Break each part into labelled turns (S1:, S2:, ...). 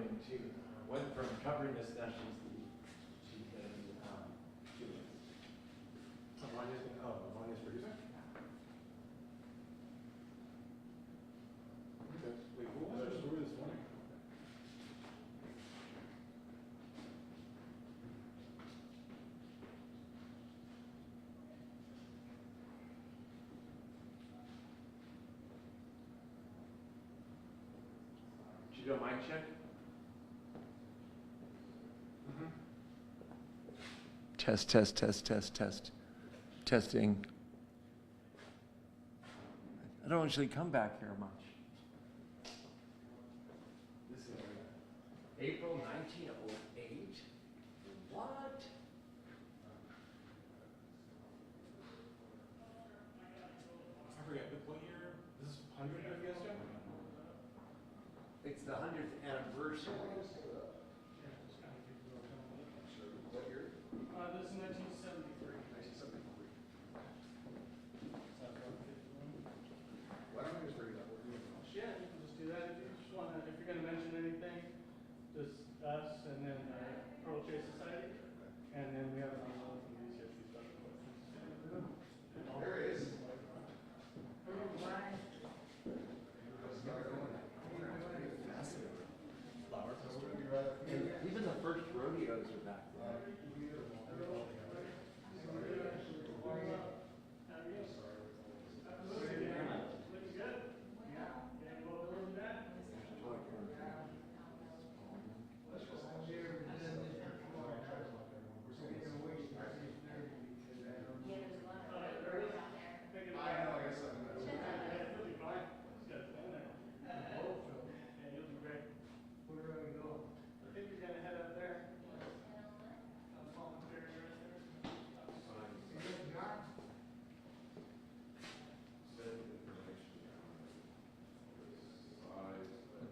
S1: into, went from covering this, now she's the
S2: Vanya's producer? Okay. Wait, who was our story this morning?
S1: Did you do a mic check? Test, test, test, test, test. Testing. I don't usually come back here much. This is April 1908. What?
S2: I forget, what year? This is 100th of Fiesta?
S1: It's the 100th anniversary.
S2: What year?
S3: This is 1973.
S2: 1973. Why don't we just bring it up? What are you doing?
S3: Yeah, you can just do that. If you just want to, if you're going to mention anything, just us and then Pearl Chase Society. And then we have another one from these history special questions.
S2: There it is.
S1: And even the first rodeos are back there.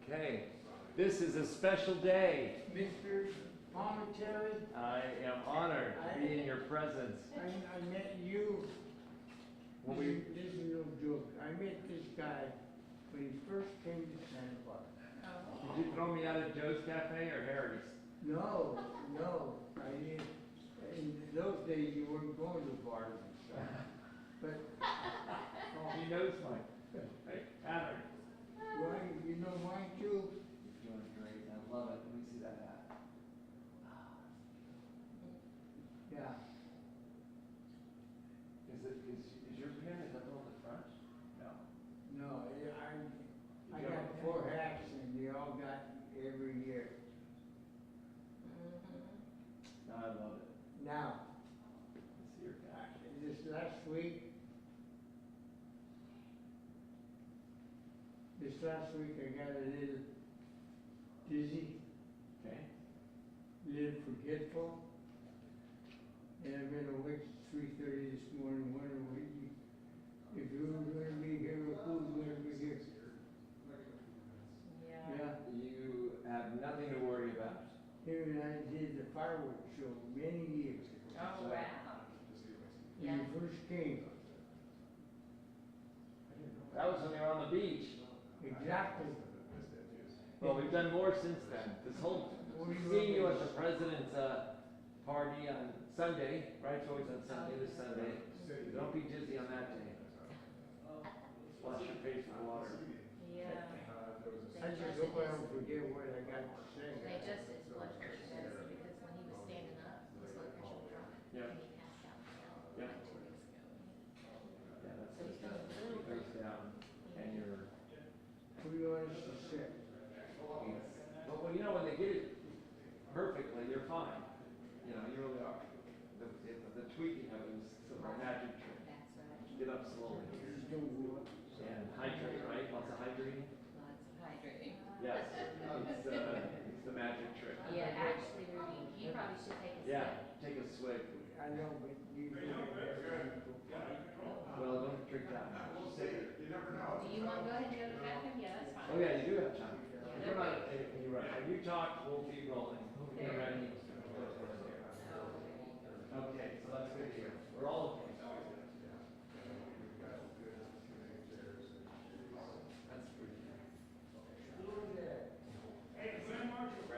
S1: Okay, this is a special day.
S4: Mr. Monetary,
S1: I am honored to be in your presence.
S4: I met you.
S1: When
S4: This is no joke. I met this guy when he first came to Santa Barbara.
S1: Did you throw me out of Joe's Cafe or Harry's?
S4: No, I didn't. In those days, you weren't going to bars and stuff. But
S1: He knows mine. Hey, Adam.
S4: why, you know mine too.
S1: You're doing great. I love it. Let me see that hat.
S4: Yeah.
S1: Is your pen, is that the one at the front? No.
S4: No, I got 4 hats and they all got every year.
S1: No, I love it.
S4: Now,
S1: Let's see your hat.
S4: this last week, I got a little dizzy,
S1: Okay.
S4: a little forgetful, and I've been awake at 3:30 this morning wondering if you were going to be here or who was going to be here. Yeah.
S1: You have nothing to worry about.
S4: Here and I did the fireworks show many years.
S5: Oh, wow.
S4: When you first came.
S1: That was when they were on the beach.
S4: Exactly.
S1: Well, we've done more since then. This whole, seeing you at the president's party on Sunday, right? It's always on Sunday, this Sunday. Don't be dizzy on that day. Wash your face with water.
S5: Yeah.
S4: I just hope I don't forget what I got to say.
S5: They just, his blood pressure medicine, because when he was standing up, his blood pressure was dropping.
S1: Yeah.
S5: And he passed out
S1: Yeah.
S5: like 2 weeks ago.
S1: Yeah, that's
S5: So he's feeling a little
S1: goes down, and you're.
S4: Who do you want us to say?
S1: But well, you know, when they get it perfectly, you're fine. You know, you really are. The tweaking of it is sort of a magic trick.
S5: That's right.
S1: Get up slowly. And hydrate, right? Lots of hydrating.
S5: Lots of hydrating.
S1: Yes, it's the magic trick.
S5: Yeah, actually, Rudy, you probably should take a
S1: Yeah,
S5: sip.
S1: take a swig.
S4: I know, but you.
S1: Well, don't drink that much.
S2: You never know.
S5: Do you want to go ahead and go to the bathroom? Yeah, that's fine.
S1: Oh yeah, you do have time.
S5: Yeah,
S1: You're not, you're right. When you talk, we'll be rolling. Get ready. Okay, so that's good to hear. We're all okay. That's pretty good.
S3: Hey, Glenn Marshall.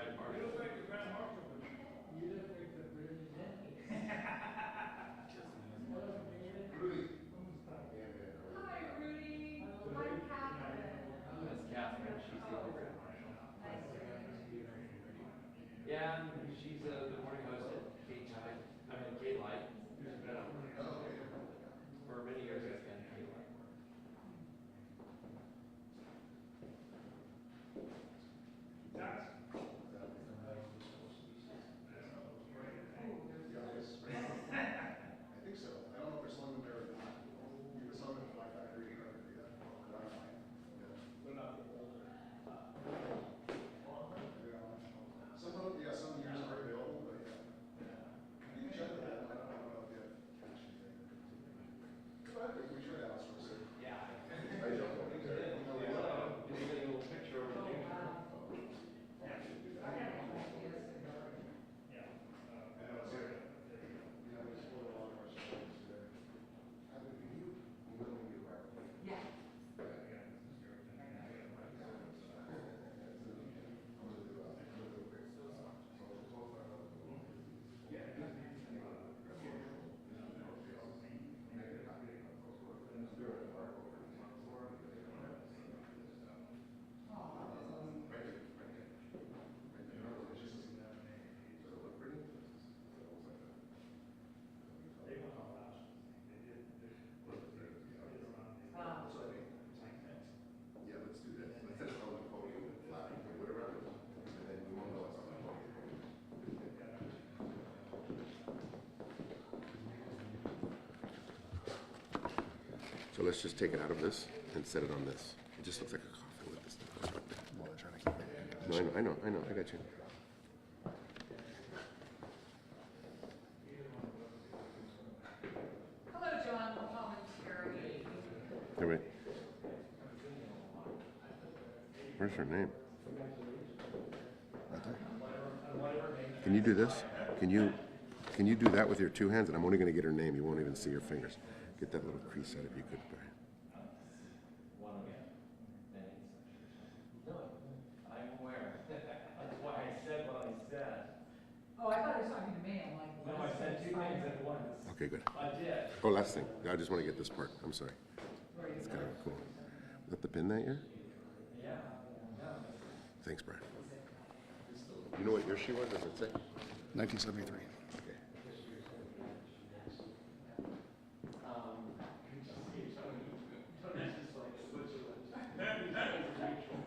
S6: So let's just take it out of this and set it on this. It just looks like a coffin with this stuff right there.
S7: Well, I'm trying to keep it.
S6: No, I know, I got you.
S8: Hello, John, Tom and Terry.
S6: Hey, wait. Where's her name?
S7: Right there.
S6: Can you do this? Can you do that with your two hands? And I'm only going to get her name. You won't even see her fingers. Get that little crease out if you could, Brian.
S1: No, I'm aware. That's why I said what I said.
S8: Oh, I thought he was talking to me, I'm like.
S1: No, I said two things at once.
S6: Okay, good.
S1: I did.
S6: Oh, last thing. I just want to get this part. I'm sorry. It's kind of cool. Was that the pin that year?
S1: Yeah.
S6: Thanks, Brian. You know what year she was? Does it say?
S7: 1973.
S6: Okay.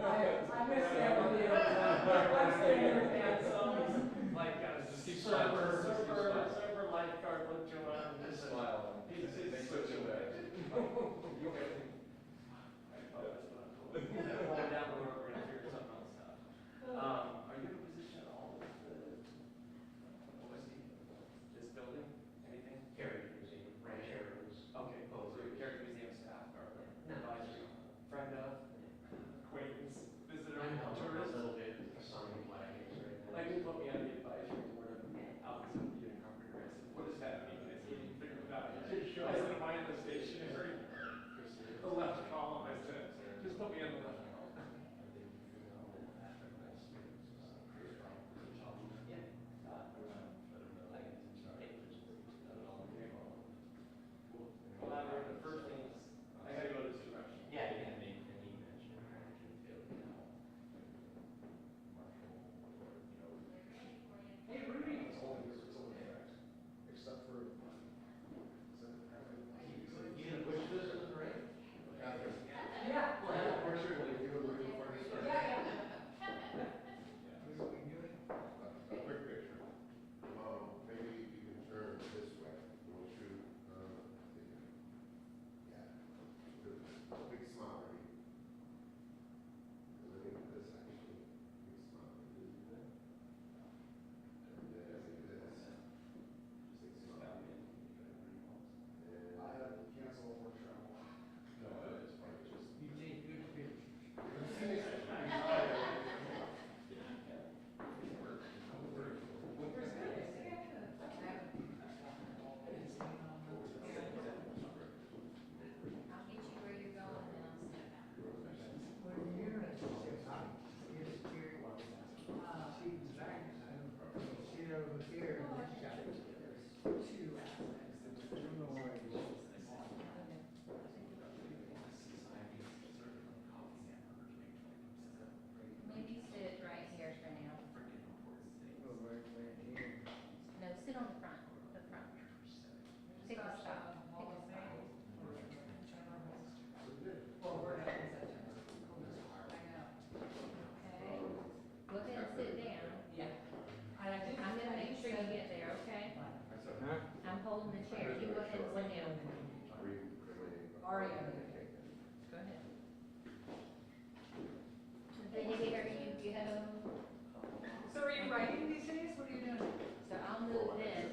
S8: I missed that one. I'm staying with that, so.
S1: Like, server lifeguard looked around and just smiled. He's switching back. Hold it down, we're gonna figure something else out. Are you in a position at all with the OSD? This building, anything? Heritage Museum, right, Heritage. Okay, so Heritage Museum staff or advisory, friend of, acquaintance, visitor, tourist? A little bit, like you put me on the advisory board of Alpha Union Carpenter. I said, what does that mean? I said, you figure it out. I said, am I in the stationary? The left column, I said, just put me in the left column. Well, the first thing is, I gotta go this direction. Yeah, yeah. Hey, Rudy. Except for. Which business, right?
S8: Yeah.
S1: We're sure we do a little more.
S8: Yeah,
S6: A quick picture. Maybe you can turn this way. We'll shoot. Yeah. Big smile. Look at this actually. Big smile. And then this. Big smile.
S2: I have to cancel a workshop.
S6: No, it's probably just.
S4: You take good pictures.
S5: I'll get you where you're going and I'll step out.
S4: What a year it's been. It's scary. See the back, see it over here, and this guy. Two aspects. I don't know where it is.
S5: Maybe sit right here for now.
S4: Oh, right here.
S5: No, sit on the front, Pick a spot, pick a spot.
S8: well, we're not in such a.
S5: Okay, go ahead and sit down.
S8: Yeah. And I did.
S5: I'm gonna make sure you get there, okay?
S4: Huh?
S5: I'm holding the chair, you go ahead and sit down.
S8: Already.
S5: Go ahead. Then you get her, you have,
S8: So are you writing these days? What are you doing?
S5: so I'll move this,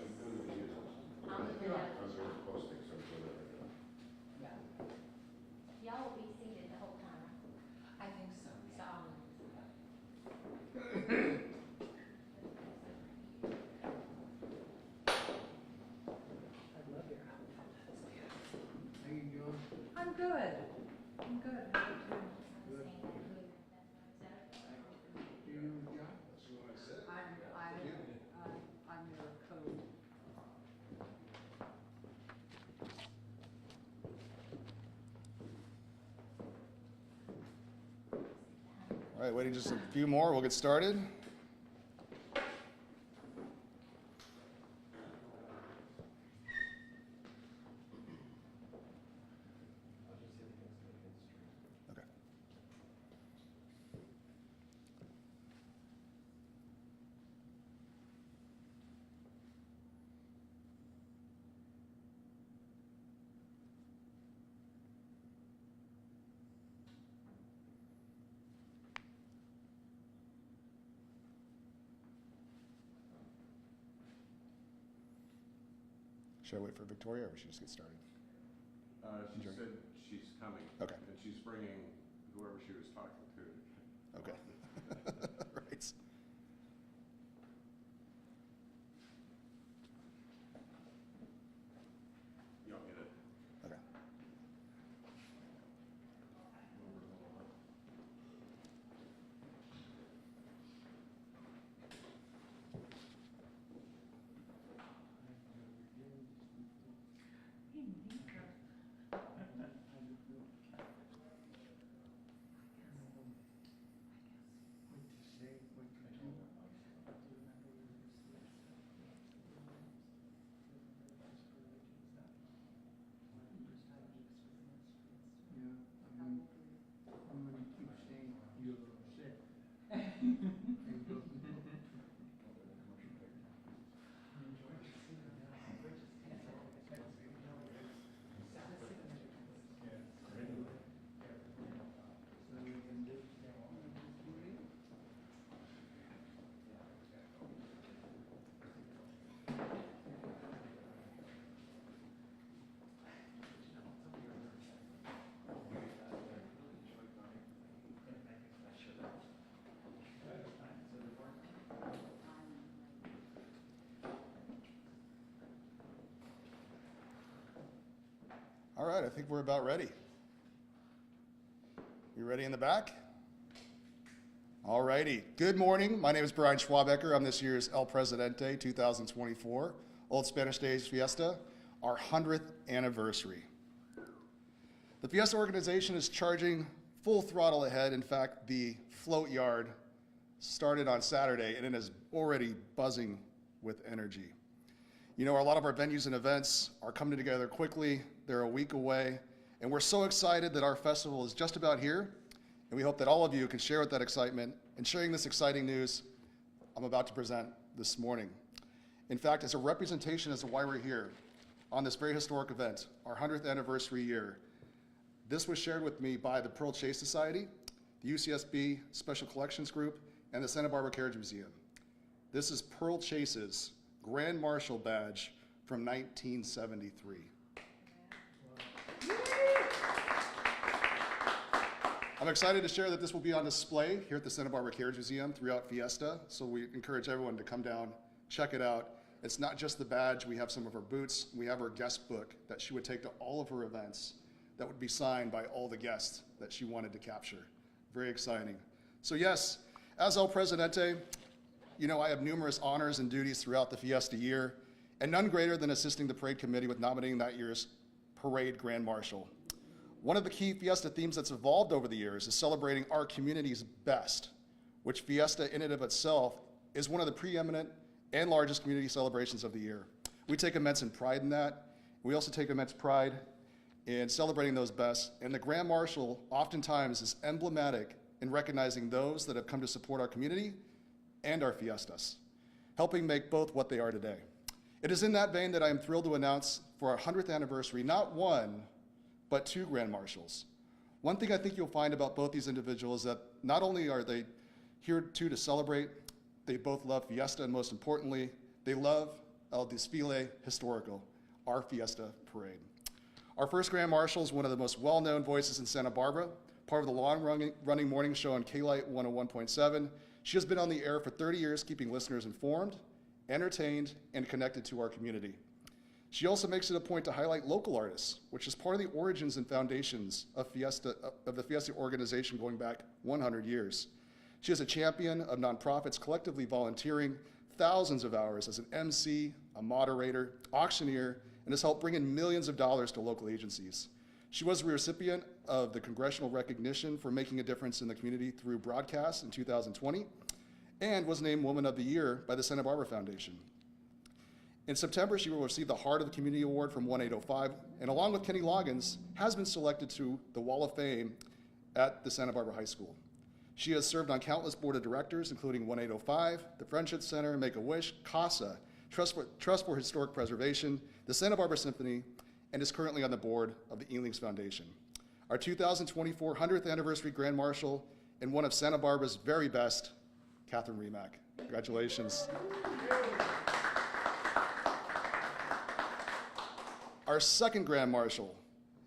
S5: I'll move it up.
S9: I'm good. I'm good. How about you?
S4: Do you, John? I'm your code.
S7: All right, waiting just a few more. We'll get started. Okay. Should I wait for Victoria, or we should just get started?
S6: She
S7: Sure.
S6: said she's coming.
S7: Okay.
S6: And she's bringing whoever she was talking to.
S7: Okay. Right.
S6: You don't get it.
S7: Okay.
S4: I'm gonna keep saying you're sick.
S7: All right, I think we're about ready. You ready in the back? All righty. Good morning. My name is Brian Schwabecker. I'm this year's El Presidente 2024, Old Spanish Days Fiesta, our 100th anniversary. The Fiesta organization is charging full throttle ahead. In fact, the float yard started on Saturday, and it is already buzzing with energy. You know, a lot of our venues and events are coming together quickly. They're a week away, and we're so excited that our festival is just about here, and we hope that all of you can share with that excitement and sharing this exciting news I'm about to present this morning. In fact, as a representation as to why we're here on this very historic event, our 100th anniversary year, this was shared with me by the Pearl Chase Society, the UCSB Special Collections Group, and the Santa Barbara Carriage Museum. This is Pearl Chase's Grand Marshal badge from 1973. I'm excited to share that this will be on display here at the Santa Barbara Carriage Museum throughout Fiesta, so we encourage everyone to come down, check it out. It's not just the badge, we have some of her boots, we have her guest book that she would take to all of her events that would be signed by all the guests that she wanted to capture. Very exciting. So yes, as El Presidente, you know, I have numerous honors and duties throughout the Fiesta year, and none greater than assisting the parade committee with nominating that year's parade Grand Marshal. One of the key Fiesta themes that's evolved over the years is celebrating our community's best, which Fiesta in and of itself is one of the preeminent and largest community celebrations of the year. We take immense pride in that. We also take immense pride in celebrating those best, and the Grand Marshal oftentimes is emblematic in recognizing those that have come to support our community and our fiestas, helping make both what they are today. It is in that vein that I am thrilled to announce for our 100th anniversary, not one, but two Grand Marshals. One thing I think you'll find about both these individuals is that not only are they here to celebrate, they both love Fiesta, and most importantly, they love El Desfile Historical, our Fiesta parade. Our first Grand Marshal is one of the most well-known voices in Santa Barbara, part of the long-running morning show on K-Light 101.7. She has been on the air for 30 years, keeping listeners informed, entertained, and connected to our community. She also makes it a point to highlight local artists, which is part of the origins and foundations of the Fiesta organization going back 100 years. She is a champion of nonprofits collectively volunteering thousands of hours as an MC, a moderator, auctioneer, and has helped bring in millions of dollars to local agencies. She was a recipient of the congressional recognition for making a difference in the community through broadcasts in 2020, and was named Woman of the Year by the Santa Barbara Foundation. In September, she will receive the Heart of the Community Award from 1805, and along with Kenny Loggins, has been selected to the Wall of Fame at the Santa Barbara High School. She has served on countless board of directors, including 1805, the Friendship Center, Make-A-Wish, CASA, Trust for Historic Preservation, the Santa Barbara Symphony, and is currently on the board of the Ealings Foundation. Our 2024 100th Anniversary Grand Marshal and one of Santa Barbara's very best, Catherine Remack. Congratulations. Our second Grand Marshal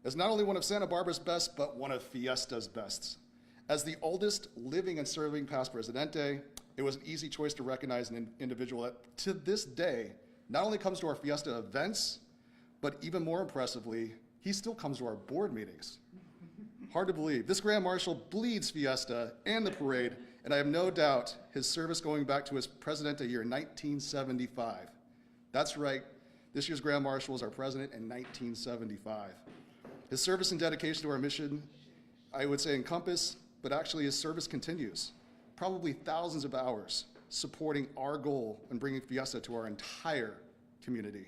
S7: is not only one of Santa Barbara's best, but one of Fiesta's best. As the oldest living and serving past presidente, it was an easy choice to recognize an individual that, to this day, not only comes to our Fiesta events, but even more impressively, he still comes to our board meetings. Hard to believe. This Grand Marshal bleeds Fiesta and the parade, and I have no doubt his service going back to his presidente year 1975. That's right, this year's Grand Marshal was our president in 1975. His service and dedication to our mission, I would say encompass, but actually his service continues. Probably thousands of hours supporting our goal in bringing Fiesta to our entire community.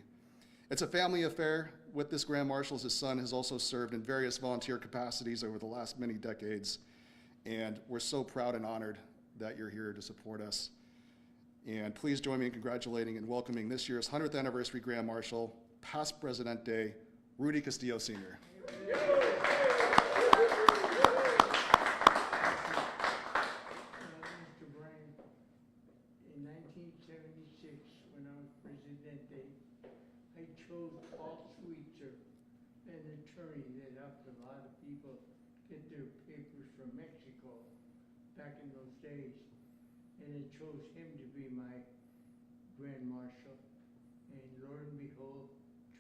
S7: It's a family affair with this Grand Marshal, as his son has also served in various volunteer capacities over the last many decades. And we're so proud and honored that you're here to support us. And please join me in congratulating and welcoming this year's 100th Anniversary Grand Marshal, past Presidente, Rudy Castillo Sr.
S4: Mr. Brian, in 1976, when I was presidente, I chose Paul Sweetser, an attorney that helped a lot of people get their papers from Mexico back in those days. And I chose him to be my Grand Marshal. And Lord and behold,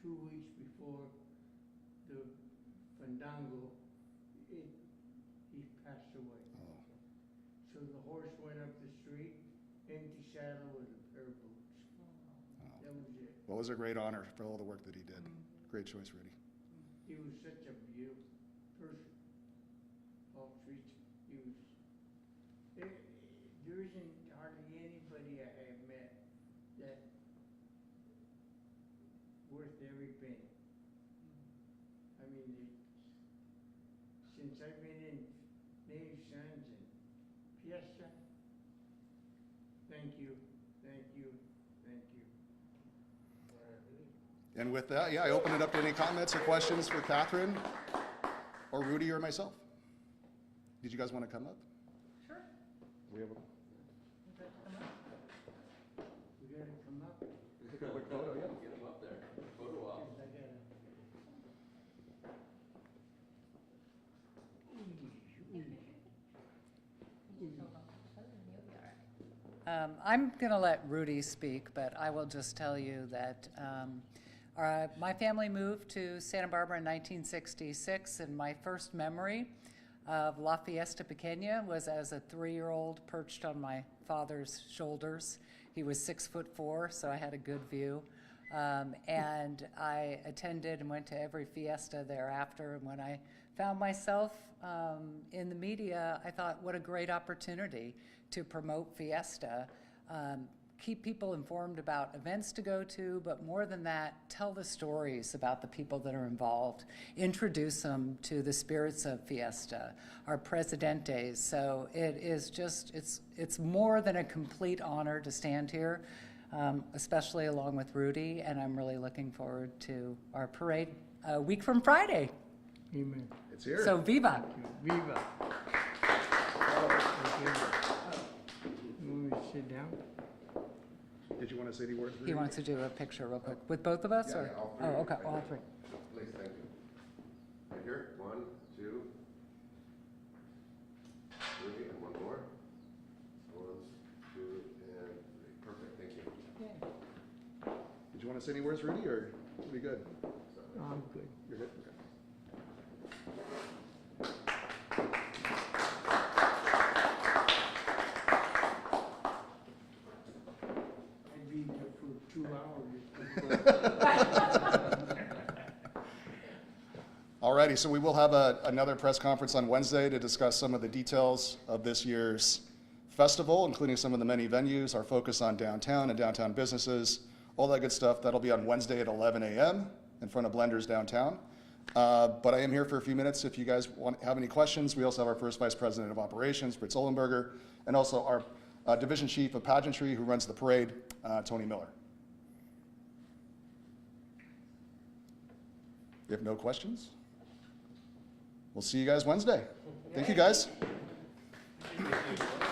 S4: 2 weeks before the Fandango, he passed away.
S7: Oh.
S4: So the horse went up the street, empty saddle with a pair of boots. That was it.
S7: Well, it was a great honor for all the work that he did. Great choice, Rudy.
S4: He was such a beautiful person. Paul Street, he was. There isn't hardly anybody I have met that worth every penny. I mean, since I've been in Native Sons and Fiesta, thank you, thank you, thank you.
S7: And with that, yeah, I open it up to any comments or questions for Catherine or Rudy or myself. Did you guys want to come up?
S9: Sure.
S7: We have a
S4: We gotta come up.
S7: quick photo, yeah.
S1: Get him up there. Photo op.
S4: I gotta.
S9: I'm going to let Rudy speak, but I will just tell you that my family moved to Santa Barbara in 1966, and my first memory of La Fiesta Pequeña was as a 3-year-old perched on my father's shoulders. He was 6'4", so I had a good view. And I attended and went to every fiesta thereafter. And when I found myself in the media, I thought, what a great opportunity to promote Fiesta, keep people informed about events to go to, but more than that, tell the stories about the people that are involved, introduce them to the spirits of Fiesta, our presidentes. So it is just, it's more than a complete honor to stand here, especially along with Rudy, and I'm really looking forward to our parade a week from Friday.
S4: Amen.
S7: It's here.
S9: So viva.
S4: Viva. You want me to sit down?
S7: Did you want to say any words, Rudy?
S9: He wants to do a picture real quick. With both of us?
S6: Yeah,
S9: or?
S6: yeah, all three.
S9: Oh, okay,
S6: Right
S9: all
S6: there.
S9: three.
S6: Please, thank you. Right here, 1, 2. Rudy, and one more. 1, 2, and 3. Perfect, thank you.
S7: Did you you want to say any words, Rudy, or are we good?
S4: I'm good.
S7: You're good? Okay.
S4: I'd be there for 2 hours.
S7: Alrighty, so we will have another press conference on Wednesday to discuss some of the details of this year's festival, including some of the many venues, our focus on downtown and downtown businesses, all that good stuff. That'll be on Wednesday at 11 a.m. in front of Blenders downtown. But I am here for a few minutes if you guys have any questions. We also have our first Vice President of Operations, Fritz Ohlenberger, and also our Division Chief of Pageantry who runs the parade, Tony Miller. You have no questions? We'll see you guys Wednesday. Thank you, guys.
S2: Thank you.